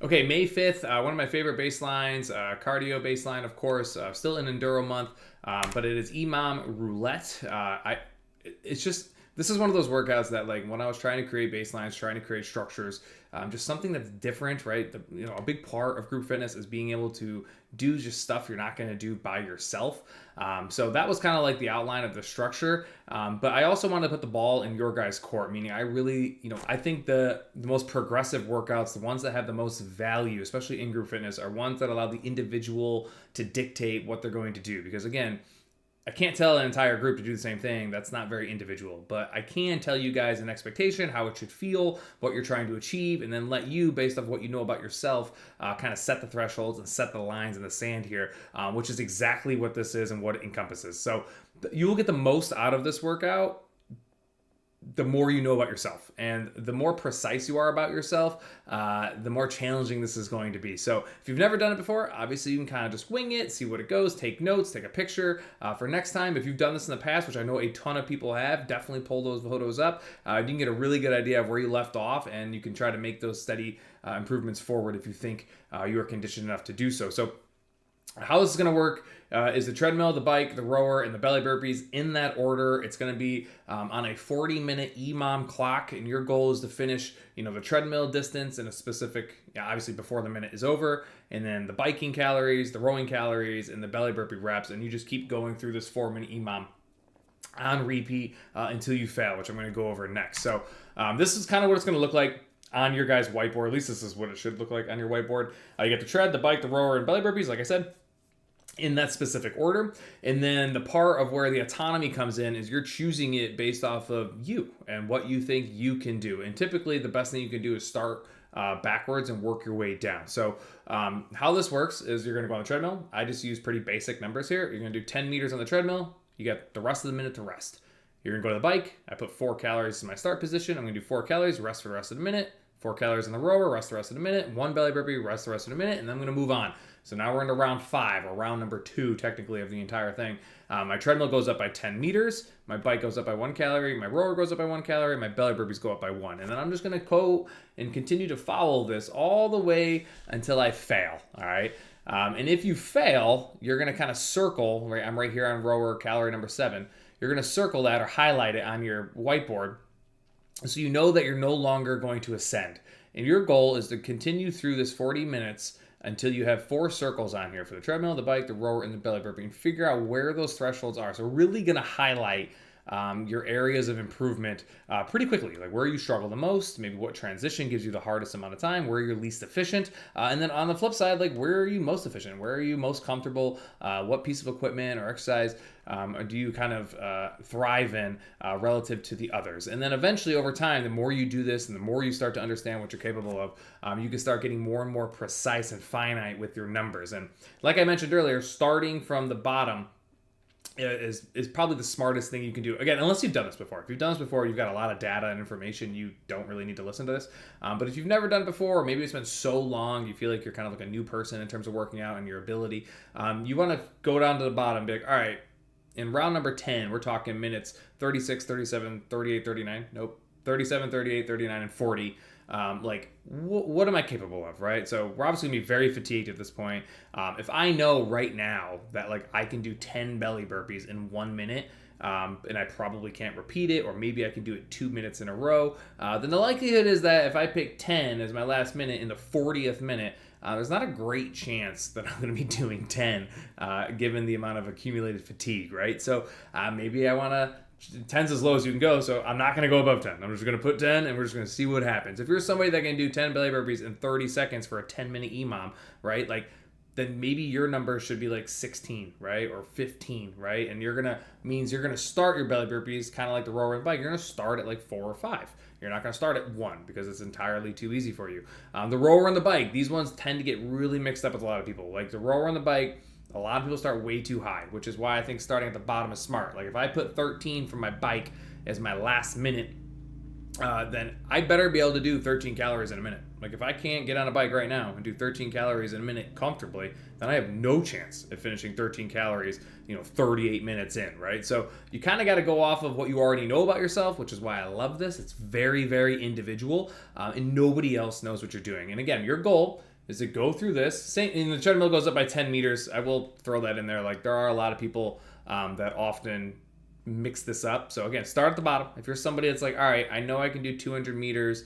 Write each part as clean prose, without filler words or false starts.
Okay, May 5th, one of my favorite baselines, cardio baseline, of course, still an enduro month, but it is EMOM roulette. It's just, this is one of those workouts that, like, when I was trying to create baselines, trying to create structures, just something that's different, right? A big part of group fitness is being able to do just stuff you're not going to do by yourself. So that was kind of like the outline of the structure. But I also want to put the ball in your guys' court, meaning I really, I think the most progressive workouts, the ones that have the most value, especially in group fitness, are ones that allow the individual to dictate what they're going to do. Because again, I can't tell an entire group to do the same thing. That's not very individual. But I can tell you guys an expectation, how it should feel, what you're trying to achieve, and then let you, based off what you know about yourself, kind of set the thresholds and set the lines in the sand here, which is exactly what this is and what it encompasses. So you will get the most out of this workout the more you know about yourself, and the more precise you are about yourself, the more challenging this is going to be. So if you've never done it before, obviously you can kind of just wing it, see what it goes, take notes, take a picture for next time. If you've done this in the past, which I know a ton of people have, definitely pull those photos up. You can get a really good idea of where you left off, and you can try to make those steady improvements forward if you think you are conditioned enough to do so. So how this is going to work is the treadmill, the bike, the rower, and the belly burpees in that order. It's going to be on a 40-minute EMOM clock, and your goal is to finish, the treadmill distance in a specific, obviously before the minute is over, and then the biking calories, the rowing calories, and the belly burpee reps, and you just keep going through this 4-minute EMOM on repeat until you fail, which I'm going to go over next. So this is kind of what it's going to look like on your guys' whiteboard. At least this is what it should look like on your whiteboard. You get the tread, the bike, the rower, and belly burpees, like I said, in that specific order. And then the part of where the autonomy comes in is you're choosing it based off of you and what you think you can do. And typically the best thing you can do is start backwards and work your way down. So how this works is you're going to go on the treadmill. I just use pretty basic numbers here. You're going to do 10 meters on the treadmill. You get the rest of the minute to rest. You're going to go to the bike. I put 4 calories in my start position. I'm going to do 4 calories, rest for the rest of the minute. 4 calories in the rower, rest the rest of the minute. 1 belly burpee, rest the rest of the minute. And then I'm going to move on. So now we're into round 5, or round number 2, technically, of the entire thing. My treadmill goes up by 10 meters. My bike goes up by 1 calorie. My rower goes up by 1 calorie. My belly burpees go up by 1. And then I'm just going to go and continue to follow this all the way until I fail. All right. And if you fail, you're going to kind of circle, right? I'm right here on rower calorie number 7. You're going to circle that or highlight it on your whiteboard, so you know that you're no longer going to ascend. And your goal is to continue through this 40 minutes until you have 4 circles on here for the treadmill, the bike, the rower, and the belly burpee, and figure out where those thresholds are. So really going to highlight your areas of improvement pretty quickly, like where you struggle the most, maybe what transition gives you the hardest amount of time, where you're least efficient, and then on the flip side, like where are you most efficient, where are you most comfortable, what piece of equipment or exercise do you kind of thrive in relative to the others. And then eventually over time, the more you do this and the more you start to understand what you're capable of, you can start getting more and more precise and finite with your numbers. And like I mentioned earlier, starting from the bottom is probably the smartest thing you can do. Again, unless you've done this before. If you've done this before, you've got a lot of data and information, you don't really need to listen to this. But if you've never done it before, or maybe it's been so long, you feel like you're kind of like a new person in terms of working out and your ability, you want to go down to the bottom and be like, all right, in round number 10, we're talking minutes 36, 37, 38, 39. Nope. 37, 38, 39, and 40. What am I capable of, right? So we're obviously going to be very fatigued at this point. If I know right now that like I can do 10 belly burpees in 1 minute, and I probably can't repeat it, or maybe I can do it 2 minutes in a row, then the likelihood is that if I pick 10 as my last minute in the 40th minute, there's not a great chance that I'm going to be doing 10, given the amount of accumulated fatigue, right? So maybe I want to 10's as low as you can go, so I'm not going to go above 10. I'm just going to put 10, and we're just going to see what happens. If you're somebody that can do 10 belly burpees in 30 seconds for a 10-minute EMOM, right, then maybe your number should be like 16, right, or 15, right? And you're going to start your belly burpees kind of like the rower and bike. You're going to start at like 4 or 5. You're not going to start at 1 because it's entirely too easy for you. The rower and the bike, these ones tend to get really mixed up with a lot of people. Like the rower and the bike, a lot of people start way too high, which is why I think starting at the bottom is smart. Like if I put 13 for my bike as my last minute, then I better be able to do 13 calories in a minute. Like if I can't get on a bike right now and do 13 calories in a minute comfortably, then I have no chance of finishing 13 calories, 38 minutes in, right? So you kind of got to go off of what you already know about yourself, which is why I love this. It's very, very individual, and nobody else knows what you're doing. And again, your goal is to go through this. Same, and the treadmill goes up by 10 meters. I will throw that in there. Like, there are a lot of people that often mix this up. So again, start at the bottom. If you're somebody that's like, all right, I know I can do 200 meters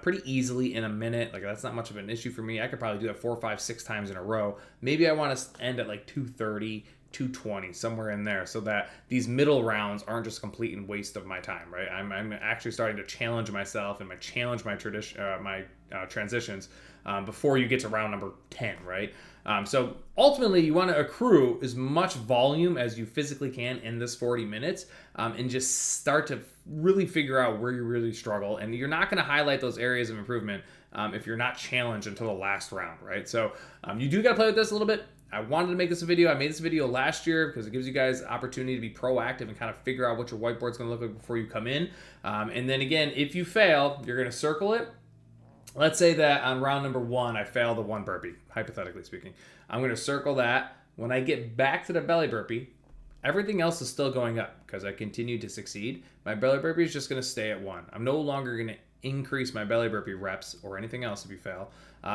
pretty easily in a minute. Like, that's not much of an issue for me. I could probably do that 4, 5, 6 times in a row. Maybe I want to end at like 230, 220, somewhere in there, so that these middle rounds aren't just a complete and waste of my time, right? I'm actually starting to challenge myself and challenge my transitions before you get to round number 10, right? So ultimately, you want to accrue as much volume as you physically can in this 40 minutes and just start to really figure out where you really struggle. And you're not going to highlight those areas of improvement if you're not challenged until the last round, right? So you do got to play with this a little bit. I wanted to make this a video. I made this video last year because it gives you guys opportunity to be proactive and kind of figure out what your whiteboard's going to look like before you come in. And then again, if you fail, you're going to circle it. Let's say that on round number 1, I failed the 1 burpee, hypothetically speaking. I'm going to circle that. When I get back to the belly burpee, everything else is still going up because I continue to succeed. My belly burpee is just going to stay at 1. I'm no longer going to increase my belly burpee reps or anything else if you fail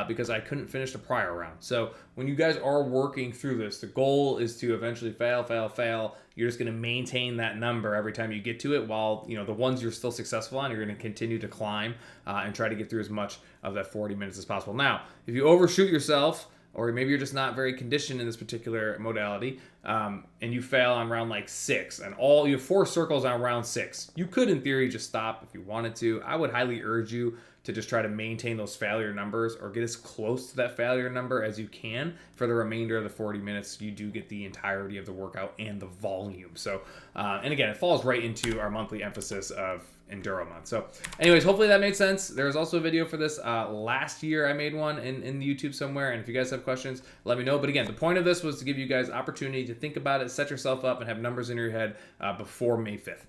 because I couldn't finish the prior round. So when you guys are working through this, the goal is to eventually fail. You're just going to maintain that number every time you get to it, while the ones you're still successful on, you're going to continue to climb and try to get through as much of that 40 minutes as possible. Now, if you overshoot yourself, or maybe you're just not very conditioned in this particular modality, and you fail on round like 6, and you have 4 circles on round 6, you could, in theory, just stop if you wanted to. I would highly urge you to just try to maintain those failure numbers or get as close to that failure number as you can for the remainder of the 40 minutes. You do get the entirety of the workout and the volume. So, and again, it falls right into our monthly emphasis of Enduro Month. So anyways, hopefully that made sense. There was also a video for this last year. I made one in YouTube somewhere, and if you guys have questions, let me know. But again, the point of this was to give you guys opportunity to think about it, set yourself up, and have numbers in your head before May 5th.